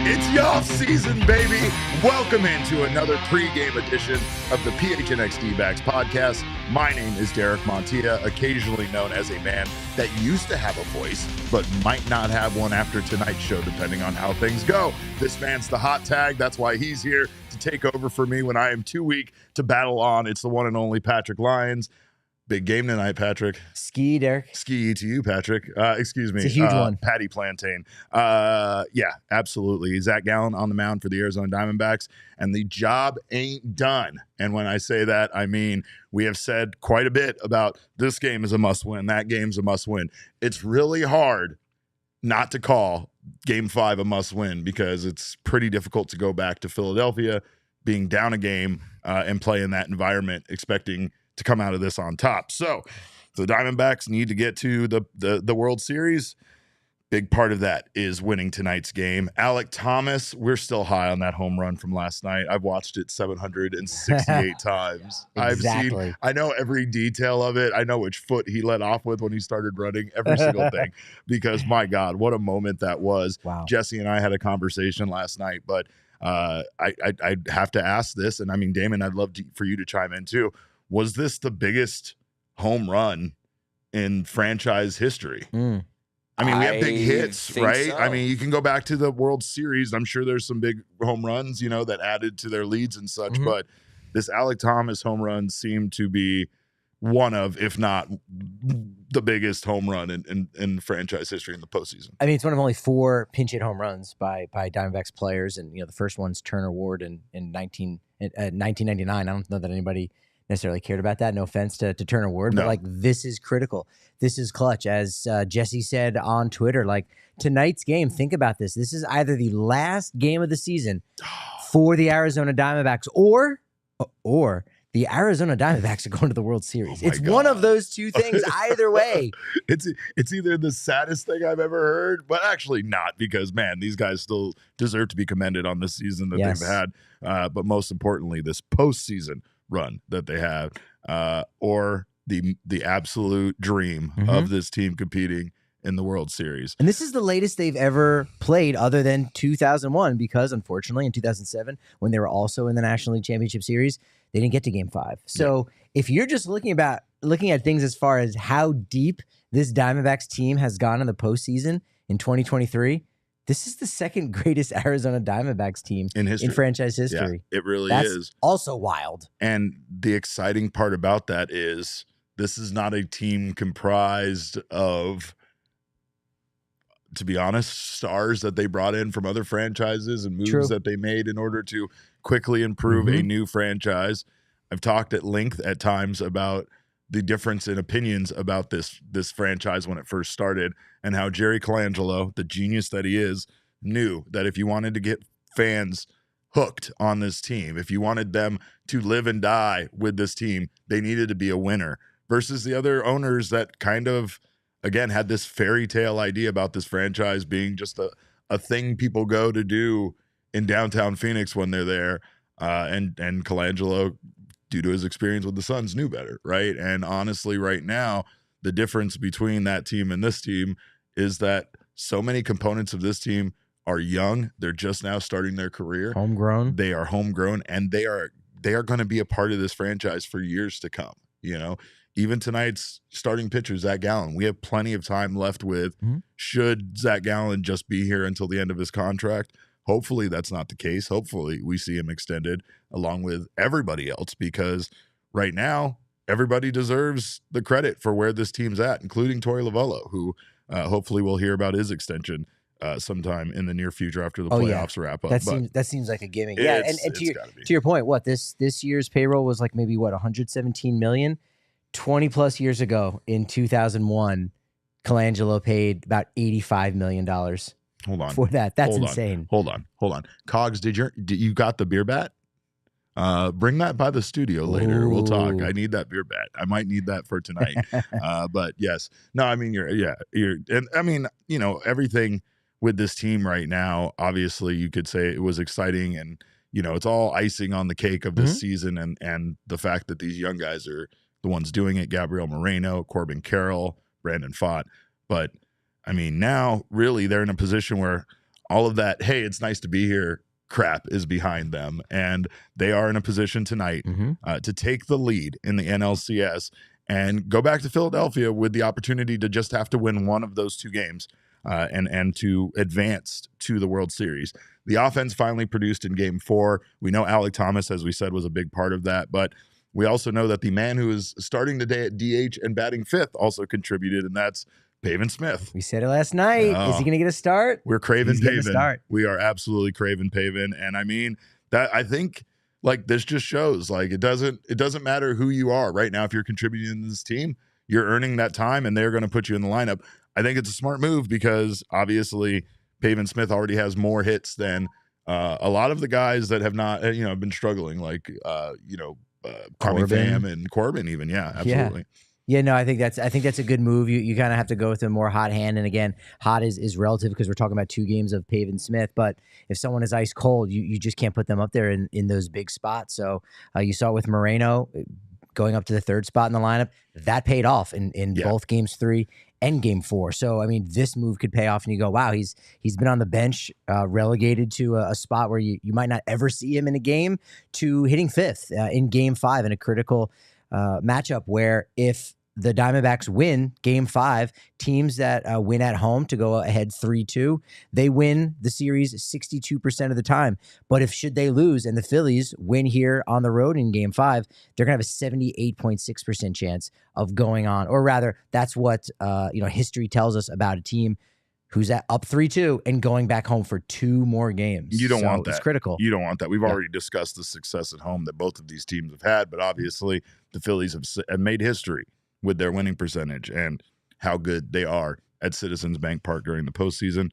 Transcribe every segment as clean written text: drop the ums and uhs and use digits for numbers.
It's y'all season, baby. Welcome into another pregame edition of the PHNX D-backs podcast. My name is Derek Montilla, occasionally known as a man that used to have a voice, but might not have one after tonight's show, depending on how things go. This man's the hot tag. That's why he's here to take over for me when I am too weak to battle on. It's the one and only Patrick Lyons. Big game tonight, Patrick. Ski, Derek. Ski to you, Patrick. Excuse me. It's a huge one. Patty Plantain. Yeah, absolutely. Zac Gallen on the mound for the Arizona Diamondbacks, and the job ain't done. And when I say that, I mean we have said quite a bit about this game is a must-win, that game's a must-win. It's really hard not to call Game 5 a must-win because it's pretty difficult to go back to Philadelphia, being down a game, and play in that environment, expecting to come out of this on top. So the Diamondbacks need to get to the World Series. Big part of that is winning tonight's game. Alec Thomas, we're still high on that home run from last night. I've watched it 768 times. Exactly. I know every detail of it. I know which foot he let off with when he started running, every single thing, because my God, what a moment that was. Wow. Jesse and I had a conversation last night, but I'd have to ask this, and I mean, Damon, I'd love for you to chime in too. Was this the biggest home run in franchise history? I mean, we have big hits, right? So. I mean, you can go back to the World Series. I'm sure there's some big home runs, you know, that added to their leads and such. But this Alec Thomas home run seemed to be one of, if not the biggest home run in franchise history in the postseason. I mean, it's one of only 4 pinch hit home runs by Diamondbacks players. And, you know, the first one's Turner Ward in 1999. I don't know that anybody necessarily cared about that. No offense to Turner Ward, but like this is critical. This is clutch. As Jesse said on Twitter, like tonight's game, think about this. This is either the last game of the season for the Arizona Diamondbacks or the Arizona Diamondbacks are going to the World Series. It's one of those two things either way. It's either the saddest thing I've ever heard, but actually not, because, man, these guys still deserve to be commended on this season that they've had. But most importantly, this postseason run that they have, or the absolute dream of this team competing in the World Series. And this is the latest they've ever played other than 2001, because unfortunately in 2007, when they were also in the National League Championship Series, they didn't get to Game 5. So if you're just looking at things as far as how deep this Diamondbacks team has gone in the postseason in 2023, this is the second greatest Arizona Diamondbacks team in franchise history. Yeah, it really That's is. Also wild. And the exciting part about that is this is not a team comprised of, to be honest, stars that they brought in from other franchises and moves that they made in order to quickly improve a new franchise. I've talked at length at times about the difference in opinions about this franchise when it first started, and how Jerry Colangelo, the genius that he is, knew that if you wanted to get fans hooked on this team, if you wanted them to live and die with this team, they needed to be a winner, versus the other owners that kind of, again, had this fairy tale idea about this franchise being just a thing people go to do in downtown Phoenix when they're there. And Colangelo, due to his experience with the Suns, knew better, right? And honestly, right now, the difference between that team and this team is that so many components of this team are young. They're just now starting their career. Homegrown. They are homegrown, and they are going to be a part of this franchise for years to come. You know, even tonight's starting pitcher, Zac Gallen, we have plenty of time left with. Should Zac Gallen just be here until the end of his contract? Hopefully that's not the case. Hopefully we see him extended along with everybody else, because right now everybody deserves the credit for where this team's at, including Torey Lovullo, who hopefully we'll hear about his extension sometime in the near future after the playoffs wrap up. That seems like a gimmick. Yeah, and to your point, what this year's payroll was like maybe $117 million. 20 plus years ago in 2001, Colangelo paid about $85 million for that. That's insane. Hold on. Cogs, did you got the beer bat? Bring that by the studio later. Ooh. We'll talk. I need that beer bat. I might need that for tonight. But yes, no, I mean, and I mean, everything with this team right now, obviously you could say it was exciting, and, it's all icing on the cake of this season. And the fact that these young guys are the ones doing it, Gabriel Moreno, Corbin Carroll, Brandon Pfaadt. But I mean, now really they're in a position where all of that, hey, it's nice to be here, crap is behind them, and they are in a position tonight to take the lead in the NLCS and go back to Philadelphia with the opportunity to just have to win one of those two games and to advance to the World Series. The offense finally produced in Game 4. We know Alek Thomas, as we said, was a big part of that, but we also know that the man who is starting today at DH and batting fifth also contributed, and that's Pavin Smith. We said it last night. Is he going to get a start? We're craving Pavin. We are absolutely craving Pavin. And I mean, that I think this just shows it doesn't matter who you are right now. If you're contributing to this team, you're earning that time and they're going to put you in the lineup. I think it's a smart move because obviously Pavin Smith already has more hits than a lot of the guys that have not, been struggling, Tommy Pham and Corbin even. Yeah, absolutely. Yeah, no, I think that's a good move. You kind of have to go with a more hot hand, and again, hot is relative because we're talking about 2 games of Pavin Smith. But if someone is ice cold, you just can't put them up there in those big spots. So you saw it with Moreno going up to the 3rd spot in the lineup. That paid off in both games 3 and Game 4. So I mean, this move could pay off, and you go, wow, he's been on the bench, relegated to a spot where you might not ever see him in a game, to hitting 5th in Game 5 in a critical matchup where if the Diamondbacks win Game 5, teams that win at home to go ahead 3-2, they win the series 62% of the time. But should they lose and the Phillies win here on the road in Game 5, they're going to have a 78.6% chance of going on. Or rather, that's what history tells us about a team who's up 3-2 and going back home for 2 more games. You don't want that. It's critical. You don't want that. We've already discussed the success at home that both of these teams have had, but obviously the Phillies have made history with their winning percentage and how good they are at Citizens Bank Park during the postseason.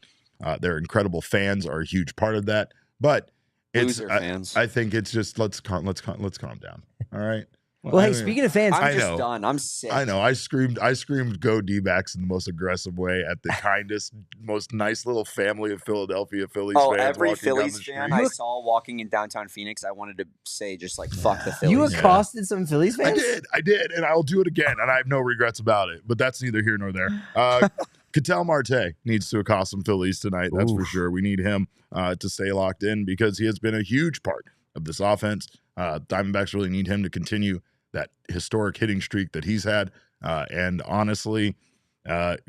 Their incredible fans are a huge part of that, but fans. I think it's just let's calm down. All right. Well, hey, speaking of fans, I'm just done. I'm sick. I know. I screamed "Go D-backs" in the most aggressive way at the kindest, most nice little family of Philadelphia Phillies fans. Every Phillies fan I saw walking in downtown Phoenix, I wanted to say just fuck the Phillies. You accosted some Phillies fans? I did, and I'll do it again, and I have no regrets about it. But that's neither here nor there. Ketel Marte needs to accost some Phillies tonight. That's for sure. We need him to stay locked in because he has been a huge part of this offense. Diamondbacks really need him to continue that historic hitting streak that he's had. And honestly,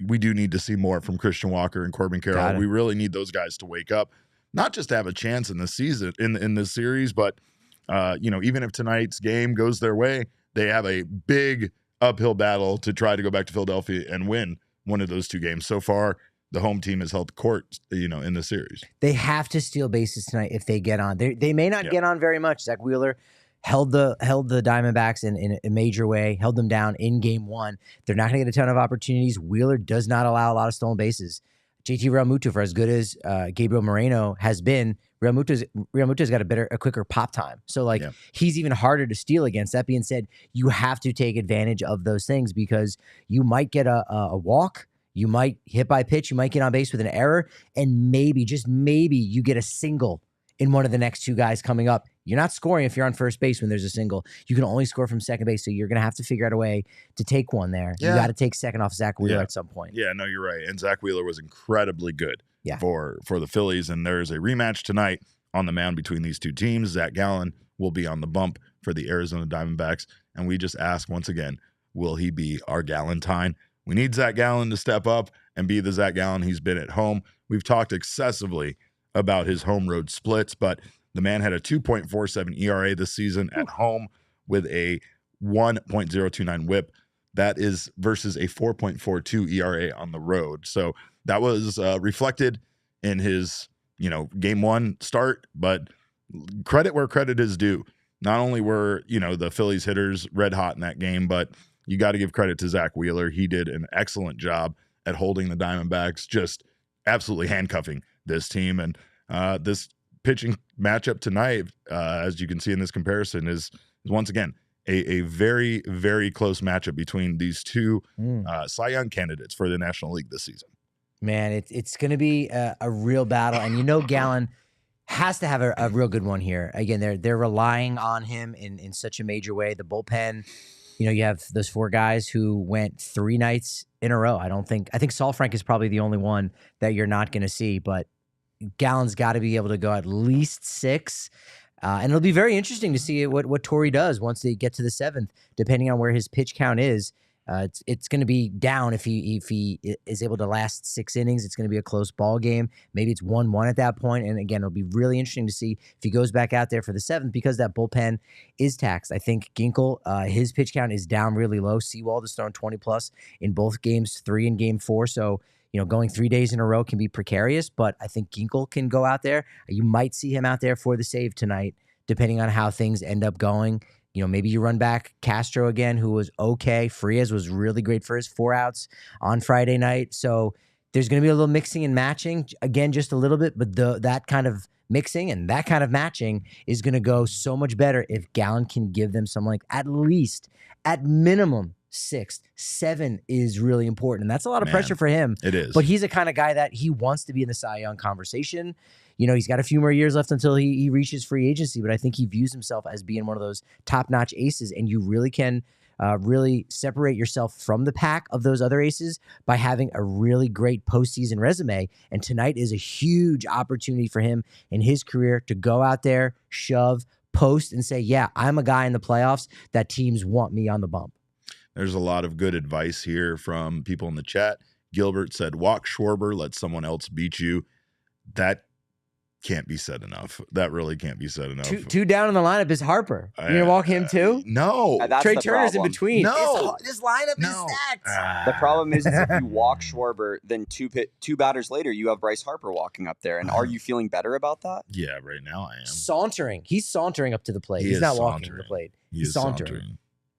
we do need to see more from Christian Walker and Corbin Carroll. We really need those guys to wake up, not just to have a chance in the season, in this series, but even if tonight's game goes their way, they have a big uphill battle to try to go back to Philadelphia and win one of those 2 games. So far, the home team has held court, in the series. They have to steal bases tonight if they get on. They may not get on very much. Zac Wheeler held the Diamondbacks in a major way, held them down in Game 1. They're not going to get a ton of opportunities. Wheeler does not allow a lot of stolen bases. JT Realmuto, for as good as Gabriel Moreno has been, Realmuto's got a quicker pop time. So he's even harder to steal against. That being said, you have to take advantage of those things because you might get a walk. You might hit by pitch. You might get on base with an error. And maybe, just maybe, you get a single in one of the next 2 guys coming up. You're not scoring if you're on first base when there's a single. You can only score from second base, so you're going to have to figure out a way to take one there. You got to take second off Zac Wheeler at some point. Yeah, no, you're right. And Zac Wheeler was incredibly good for the Phillies, and there's a rematch tonight on the mound between these 2 teams. Zac Gallen will be on the bump for the Arizona Diamondbacks, and we just ask once again, will he be our Gallentine? We need Zac Gallen to step up and be the Zac Gallen he's been at home. We've talked excessively about his home road splits, but the man had a 2.47 ERA this season at home with a 1.029 whip. That is versus a 4.42 ERA on the road. So that was reflected in his, Game 1 start, but credit where credit is due. Not only were, the Phillies hitters red hot in that game, but you got to give credit to Zach Wheeler. He did an excellent job at holding the Diamondbacks, just absolutely handcuffing this team. And this pitching matchup tonight, as you can see in this comparison, is once again a very, very close matchup between these two Cy Young candidates for the National League this season. Man, it's going to be a real battle. And Gallen has to have a real good one here. Again, they're relying on him in such a major way. The bullpen, you have those 4 guys who went 3 nights in a row. I think Saul Frank is probably the only one that you're not going to see, but Gallen's got to be able to go at least 6. And it'll be very interesting to see what Torrey does once they get to the 7th, depending on where his pitch count is. It's going to be down if he is able to last 6 innings. It's going to be a close ball game. Maybe it's 1-1 at that point. And again, it'll be really interesting to see if he goes back out there for the 7th, because that bullpen is taxed. I think Ginkel, his pitch count is down really low. Sewald has thrown 20+ in both games 3 and game 4. So, going 3 days in a row can be precarious, but I think Ginkel can go out there. You might see him out there for the save tonight, depending on how things end up going. Maybe you run back Castro again, who was okay. Frias was really great for his 4 outs on Friday night. So there's going to be a little mixing and matching, again, just a little bit, but that kind of mixing and that kind of matching is going to go so much better if Gallen can give them some, at least, at minimum, 6, 7 is really important. And that's a lot of pressure for him. It is. But he's a kind of guy that he wants to be in the Cy Young conversation. He's got a few more years left until he reaches free agency, but I think he views himself as being one of those top-notch aces, and you really can really separate yourself from the pack of those other aces by having a really great postseason resume. And tonight is a huge opportunity for him in his career to go out there, shove, post, and say, yeah, I'm a guy in the playoffs that teams want me on the bump. There's a lot of good advice here from people in the chat. Gilbert said, walk Schwarber, let someone else beat you. That can't be said enough. That really can't be said enough. Two down in the lineup is Harper. You're going to walk him too? No. Trey Turner's in between. No. This lineup is stacked. The problem is if you walk Schwarber, then two batters later, you have Bryce Harper walking up there. And are you feeling better about that? Yeah, right now I am. Sauntering. He's sauntering up to the plate. He's not walking the plate. He's sauntering.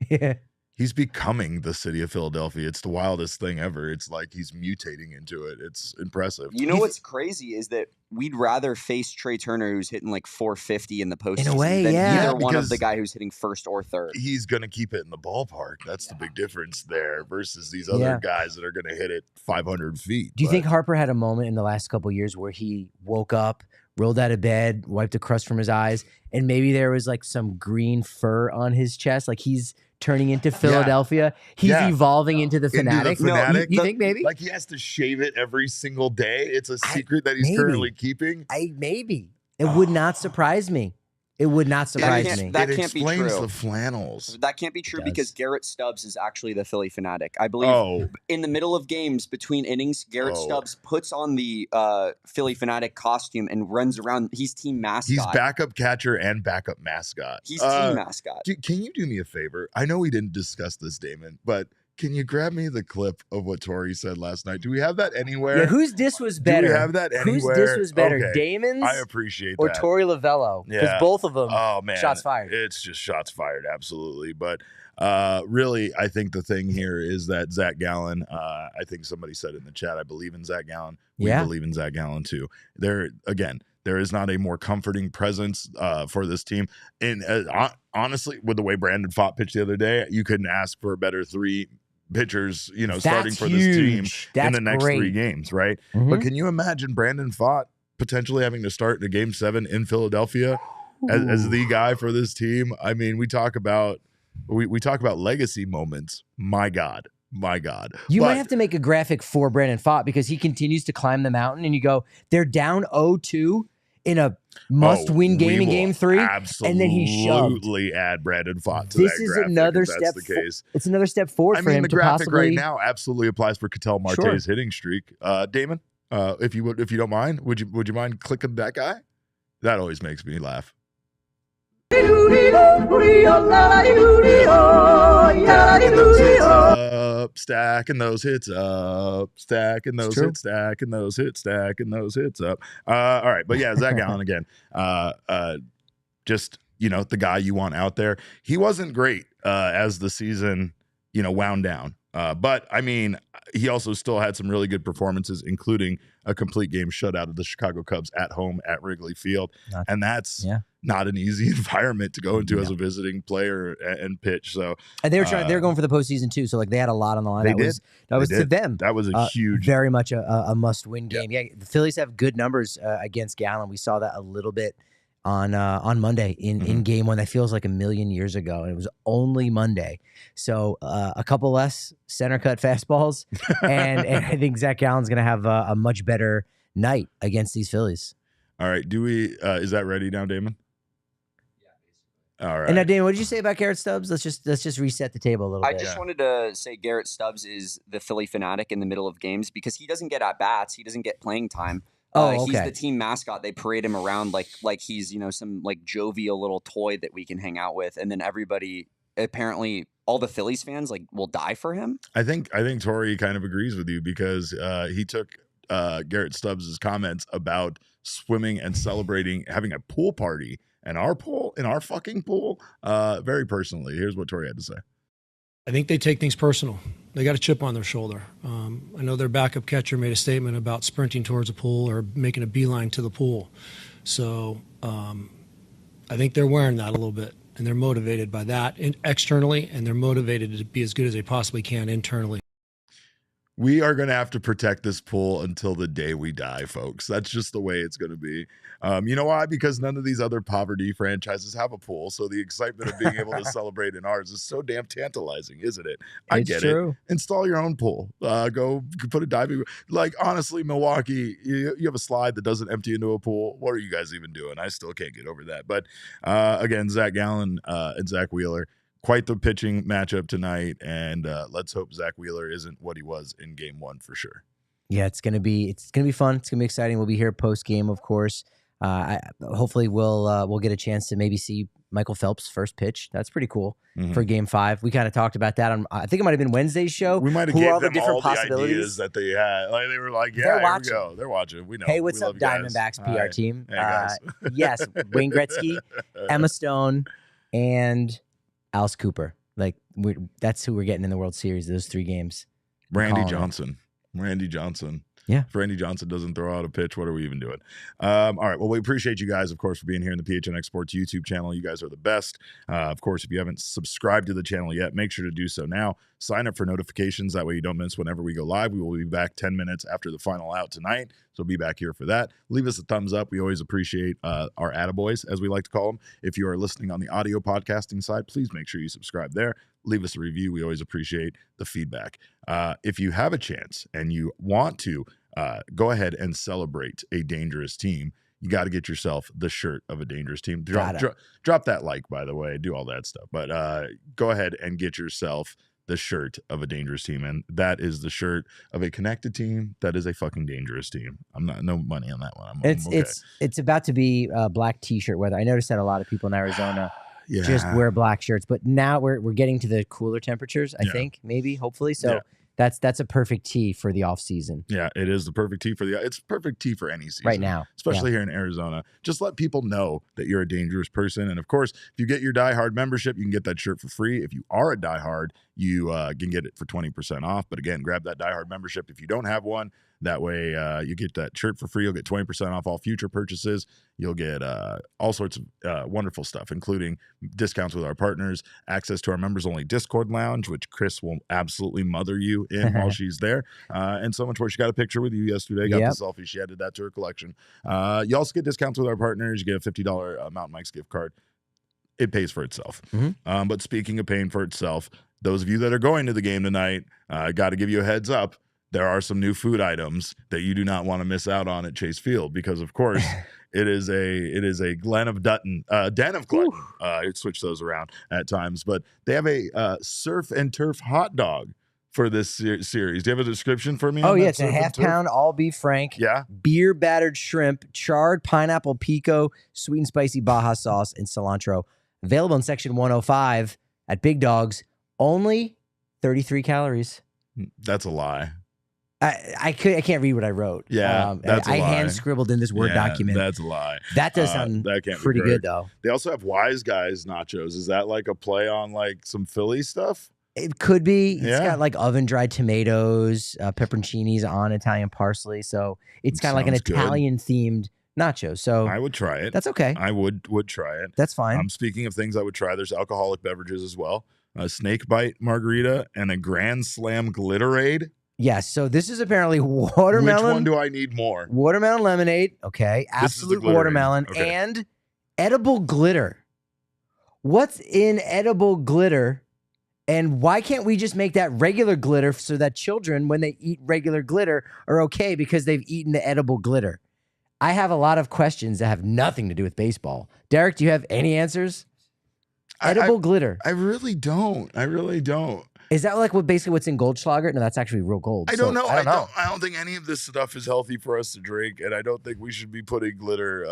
Yeah. He's becoming the city of Philadelphia. It's the wildest thing ever. It's like he's mutating into it. It's impressive. What's crazy is that we'd rather face Trey Turner, who's hitting 450 in the postseason, in a way, than yeah. either one of the guy who's hitting first or third. He's going to keep it in the ballpark. That's the big difference there versus these other guys that are going to hit it 500 feet. Do you think Harper had a moment in the last couple of years where he woke up, rolled out of bed, wiped the crust from his eyes, and maybe there was some green fur on his chest, he's turning into Philadelphia? He's evolving into the Fanatic. No, you think maybe? He has to shave it every single day. It's a secret that he's currently keeping. Maybe. It would not surprise me. It would not surprise me. That can't be true. It explains the flannels. That can't be true because Garrett Stubbs is actually the Philly Fanatic. I believe in the middle of games, between innings, Garrett Stubbs puts on the Philly Fanatic costume and runs around. He's team mascot. He's backup catcher and backup mascot. He's team mascot. Can you do me a favor? I know we didn't discuss this, Damon, but can you grab me the clip of what Torrey said last night? Do we have that anywhere? Yeah, whose diss was better? Do we have that anywhere? Whose diss was better, Okay. Damon's I appreciate or that. Torrey Lavello? Because both of them, shots fired. It's just shots fired, absolutely. But really, I think the thing here is that Zac Gallen, I think somebody said in the chat, I believe in Zac Gallen. We believe in Zac Gallen too. There is not a more comforting presence for this team. And honestly, with the way Brandon Pfaadt pitched the other day, you couldn't ask for a better 3 pitchers, starting for this team in the next 3 games, right? Mm-hmm. But can you imagine Brandon Pfaadt potentially having to start in a Game 7 in Philadelphia as the guy for this team? I mean, we talk about legacy moments. My God. You might have to make a graphic for Brandon Pfaadt because he continues to climb the mountain, and you go, they're down 0-2 in a must-win game in Game 3, and then he shoved. Absolutely add Brandon Pfaadt to this that is graphic. Another if step. That's the case. It's another step forward for him the to graphic possibly. right now absolutely applies for Ketel Marte's hitting streak. Damon, if you don't mind, would you mind clicking that guy? That always makes me laugh. Stacking those hits up, stacking those hits, stacking those hits, stacking those hits up. All right, but yeah, Zac Gallen again. Just the guy you want out there. He wasn't great as the season wound down. But I mean, he also still had some really good performances, including a complete game shutout of the Chicago Cubs at home at Wrigley Field. And that's not an easy environment to go into as a visiting player and pitch. So, and they were going for the postseason too. So like they had a lot on the line. That was to them. That was a huge, very much a must-win game. Yeah, the Phillies have good numbers against Gallen. We saw that a little bit on Monday in game one. That feels like a million years ago, and it was only Monday. So a couple less center cut fastballs, and I think Zac Gallen's going to have a much better night against these Phillies. All right, do we? Is that ready now, Damon? Yeah, all right. And now, Damon, what did you say about Garrett Stubbs? Let's just reset the table a little bit. I just wanted to say Garrett Stubbs is the Philly fanatic in the middle of games because he doesn't get at bats, he doesn't get playing time. Okay. He's the team mascot. They parade him around like he's some like jovial little toy that we can hang out with, and then everybody, apparently all the Phillies fans, like will die for him. I think Tori kind of agrees with you because he took Garrett Stubbs' comments about swimming and celebrating having a pool party in our fucking pool very personally. Here's what Tori had to say. I think they take things personal. They got a chip on their shoulder. I know their backup catcher made a statement about sprinting towards a pool or making a beeline to the pool. So I think they're wearing that a little bit, and they're motivated by that externally, and they're motivated to be as good as they possibly can internally. We are going to have to protect this pool until the day we die, folks. That's just the way it's going to be. You know why? Because none of these other poverty franchises have a pool. So the excitement of being able to celebrate in ours is so damn tantalizing, isn't it? I get it. Install your own pool. Go put a diving. Like, honestly, Milwaukee, you have a slide that doesn't empty into a pool. What are you guys even doing? I still can't get over that. But again, Zac Gallen and Zach Wheeler, quite the pitching matchup tonight, and let's hope Zach Wheeler isn't what he was in game one for sure. Yeah, it's gonna be fun. It's gonna be exciting. We'll be here post game, of course. Hopefully, we'll get a chance to maybe see Michael Phelps' first pitch. That's pretty cool for Game 5. We kind of talked about that on. I think it might have been Wednesday's show. We might have gave them all the ideas that they had. Like they were like, "Yeah, here we go. They're watching. We know." Hey, what's up, Diamondbacks PR team? Hey, yes, Wayne Gretzky, Emma Stone, and Alice Cooper. Like that's who we're getting in the World Series. Those 3 games. Randy Johnson. Yeah. If Randy Johnson doesn't throw out a pitch, what are we even doing? All right. Well, we appreciate you guys, of course, for being here in the PHNX Sports YouTube channel. You guys are the best. Of course, if you haven't subscribed to the channel yet, make sure to do so now. Sign up for notifications. That way you don't miss whenever we go live. We will be back 10 minutes after the final out tonight. So be back here for that. Leave us a thumbs up. We always appreciate our attaboys, as we like to call them. If you are listening on the audio podcasting side, please make sure you subscribe there. Leave us a review. We always appreciate the feedback. If you have a chance and you want to go ahead and celebrate a dangerous team, you got to get yourself the shirt of a dangerous team. Drop that like, by the way, do all that stuff. But go ahead and get yourself the shirt of a dangerous team. And that is the shirt of a connected team that is a fucking dangerous team. I'm not, no money on that one. It's about to be black t-shirt weather. I noticed that a lot of people in Arizona just wear black shirts, but now we're getting to the cooler temperatures, I think, maybe, hopefully. So that's a perfect tee for the off season. Yeah, it is the perfect tee it's perfect tee for any season right now, especially here in Arizona. Just let people know that you're a dangerous person. And of course, if you get your Die Hard membership, you can get that shirt for free. If you are a Die Hard, you can get it for 20% off. But again, grab that Die Hard membership if you don't have one. That way you get that shirt for free. You'll get 20% off all future purchases. You'll get all sorts of wonderful stuff, including discounts with our partners, access to our members-only Discord lounge, which Chris will absolutely mother you in while she's there, and so much more. She got a picture with you yesterday, got the selfie. She added that to her collection. You also get discounts with our partners. You get a $50 Mountain Mike's gift card. It pays for itself. But speaking of paying for itself, those of you that are going to the game tonight, got to give you a heads up. There are some new food items that you do not want to miss out on at Chase Field because, of course, it is a den of glutton. Switch those around at times, but they have a surf and turf hot dog for this series. Do you have a description for me? Oh yeah, it's a half-pound all beef frank. Yeah, beer battered shrimp, charred pineapple pico, sweet and spicy Baja sauce, and cilantro. Available in section 105 at Big Dogs. Only 33 calories. That's a lie. I can't read what I wrote. Yeah, that's a lie. I hand scribbled in this Word document. That's a lie. That does sound pretty good, though. They also have Wise Guys nachos. Is that like a play on like some Philly stuff? It could be. It's Yeah. got like oven-dried tomatoes, pepperoncinis on Italian parsley. So it's kind of like an Sounds good. Italian-themed nacho. So I would try it. that's okay. I would try it. That's fine. Speaking of things I would try, there's alcoholic beverages as well. A snake bite margarita and a Grand Slam Glitterade. Yes. So this is apparently watermelon. Which one do I need more? Watermelon lemonade. Okay. Absolute watermelon. Okay. And edible glitter. What's in edible glitter? And why can't we just make that regular glitter so that children, when they eat regular glitter, are okay because they've eaten the edible glitter? I have a lot of questions that have nothing to do with baseball. Derek, do you have any answers? Edible glitter. I really don't. Is that like basically what's in Goldschlager? No, that's actually real gold. I don't know. I don't think any of this stuff is healthy for us to drink, and I don't think we should be putting glitter,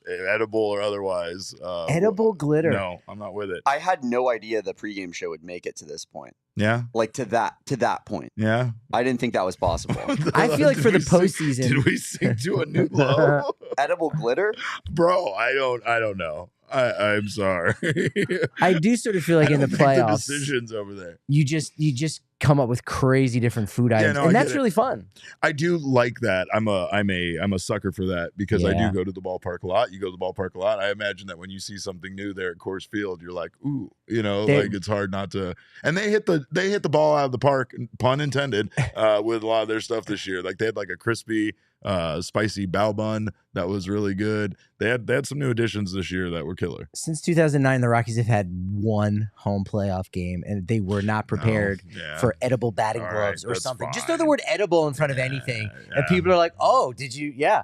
edible or otherwise. Edible glitter. No, I'm not with it. I had no idea the pregame show would make it to this point. Yeah, like to that point. Yeah, I didn't think that was possible. I feel like for the postseason, did we sink to a new low? Edible glitter, bro. I don't know. I'm sorry. I do sort of feel like in the playoffs, the decisions over there. You just come up with crazy different food items, and that's really fun. I do like that. I'm a sucker for that because I do go to the ballpark a lot. You go to the ballpark a lot. I imagine that when you see something new there at Coors Field, you're like, ooh, like it's hard not to. And they hit the ball out of the park, pun intended, with a lot of their stuff this year. Like they had like a crispy, spicy bao bun that was really good. They had some new additions this year that were killer. Since 2009, the Rockies have had one home playoff game, and they were not prepared for edible batting gloves or something. Fine. Just throw the word edible in front of anything, and people are like, "Oh, did you?" Yeah.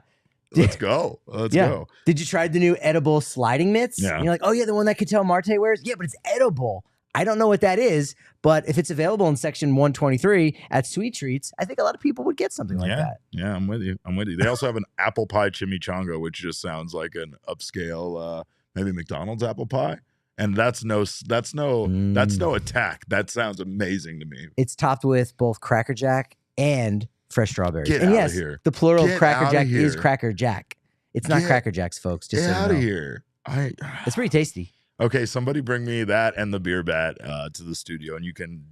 Let's go. Let's go. Did you try the new edible sliding mitts? Yeah. And you're like, "Oh yeah, the one that Ketel Marte wears." Yeah, but it's edible. I don't know what that is, but if it's available in section 123 at Sweet Treats, I think a lot of people would get something like that. Yeah, I'm with you. They also have an apple pie chimichanga, which just sounds like an upscale, maybe McDonald's apple pie. And that's no attack. That sounds amazing to me. It's topped with both Cracker Jack and fresh strawberries. Get and out yes, of here. The plural Get of Cracker Jack here. is Cracker Jack. It's not Cracker Jacks, folks. Just get so you out know. of here. It's pretty tasty. Okay, somebody bring me that and the beer bat to the studio, and you can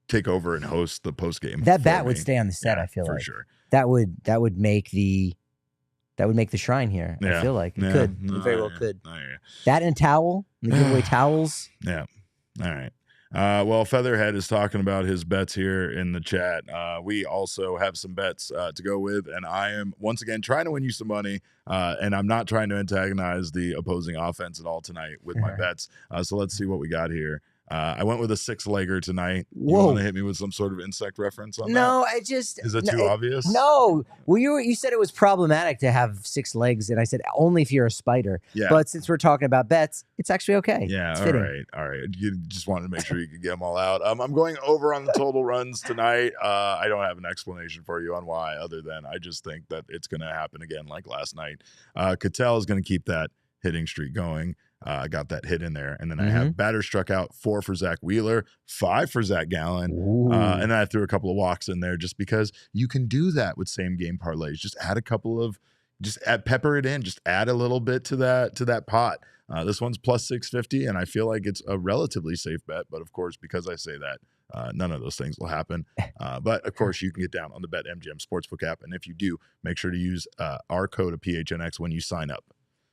take over and host the post game. That bat would stay on the set. I feel for like sure. That would make the shrine here. I feel like it could. It very well could. That and a towel. And the giveaway towels. Yeah. All right. Well, Featherhead is talking about his bets here in the chat. We also have some bets to go with, and I am once again trying to win you some money, and I'm not trying to antagonize the opposing offense at all tonight with my bets. So let's see what we got here. I went with a 6-legger tonight. Whoa. You want to hit me with some sort of insect reference on that? No, I just... Is it too obvious? No. Well, you said it was problematic to have 6 legs, and I said only if you're a spider. Yeah. But since we're talking about bets, it's actually okay. Yeah, it's all right. You just wanted to make sure you could get them all out. I'm going over on the total runs tonight. I don't have an explanation for you on why, other than I just think that it's going to happen again like last night. Ketel is going to keep that hitting streak going. I got that hit in there. And then I have batter struck out 4 for Zach Wheeler, 5 for Zac Gallen. And then I threw a couple of walks in there just because you can do that with same game parlays. Just add pepper it in, just add a little bit to that pot. This one's plus 650, and I feel like it's a relatively safe bet. But of course, because I say that, none of those things will happen. But of course, you can get down on the BetMGM Sportsbook app. And if you do, make sure to use our code of PHNX when you sign up.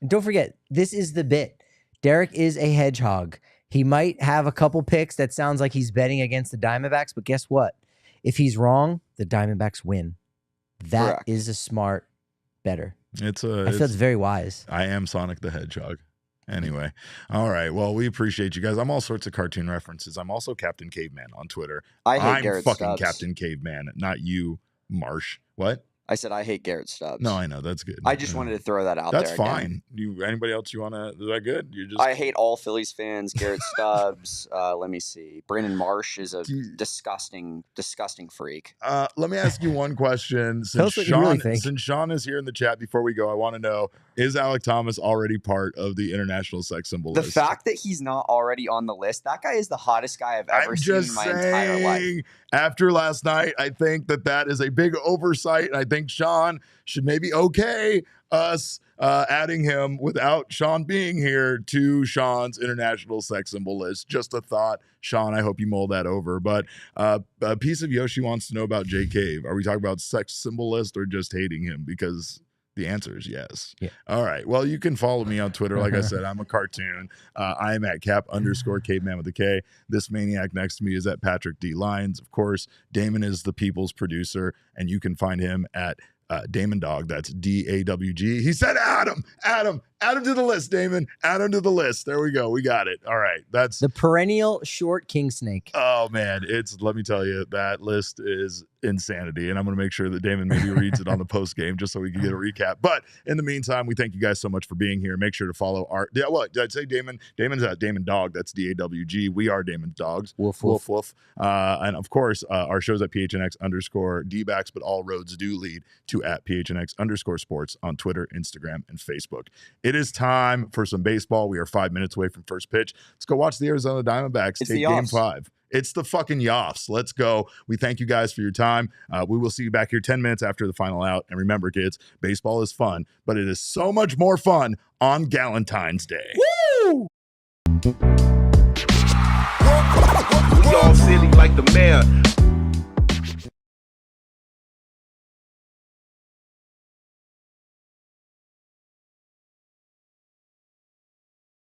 And don't forget, this is the bit. Derek is a hedgehog. He might have a couple picks that sounds like he's betting against the Diamondbacks, but guess what? If he's wrong, the Diamondbacks win. That is a smart better. I feel it's very wise. I am Sonic the Hedgehog. Anyway, all right. Well, we appreciate you guys. I'm all sorts of cartoon references. I'm also Captain Caveman on Twitter. I'm Garrett fucking Stubbs. Captain Caveman, not you, Marsh. What? I said I hate Garrett Stubbs. No, I know. That's good. I just wanted to throw that out there. That's fine. Anybody else you want to? Is that good? I hate all Phillies fans. Garrett Stubbs. Let me see. Brandon Marsh is a disgusting freak. Let me ask you one question. Since Sean is here in the chat, before we go, I want to know: is Alec Thomas already part of the international sex symbol list? The fact that he's not already on the list, that guy is the hottest guy I've ever seen in my entire life. after last night, I think that is a big oversight. And I think Sean should maybe okay us adding him without Sean being here to Sean's international sex symbol list. Just a thought. Sean, I hope you mull that over. But a piece of Yoshi wants to know about Jay Cave. Are we talking about sex symbol list or just hating him? Because the answer is yes. Yeah. All right. Well, you can follow me on Twitter. Like I said, I'm a cartoon. I am at _caveman with a K. This maniac next to me is at Patrick D. Lyons. Of course, Damon is the people's producer, and you can find him at Damon Dog. That's DAWG. He said Adam to the list, Damon. Add him to the list. There we go. We got it. All right. That's the perennial short king snake. Oh man, let me tell you, that list is insanity. And I'm going to make sure that Damon maybe reads it on the post game just so we can get a recap. But in the meantime, we thank you guys so much for being here. Make sure to follow what did I say? Damon's at Damon Dog. That's DAWG. We are Damon's Dogs. Woof, woof. Woof, woof. And of course, our show's at PHNX D-backs, but all roads do lead to at PHNX _sports on Twitter, Instagram, and Facebook. It is time for some baseball. We are 5 minutes away from first pitch. Let's go watch the Arizona Diamondbacks take game 5. It's the fucking Yoffs. Let's go. We thank you guys for your time. We will see you back here 10 minutes after the final out. And remember, kids, baseball is fun, but it is so much more fun on Galentine's Day. Woo! We all silly like the mayor.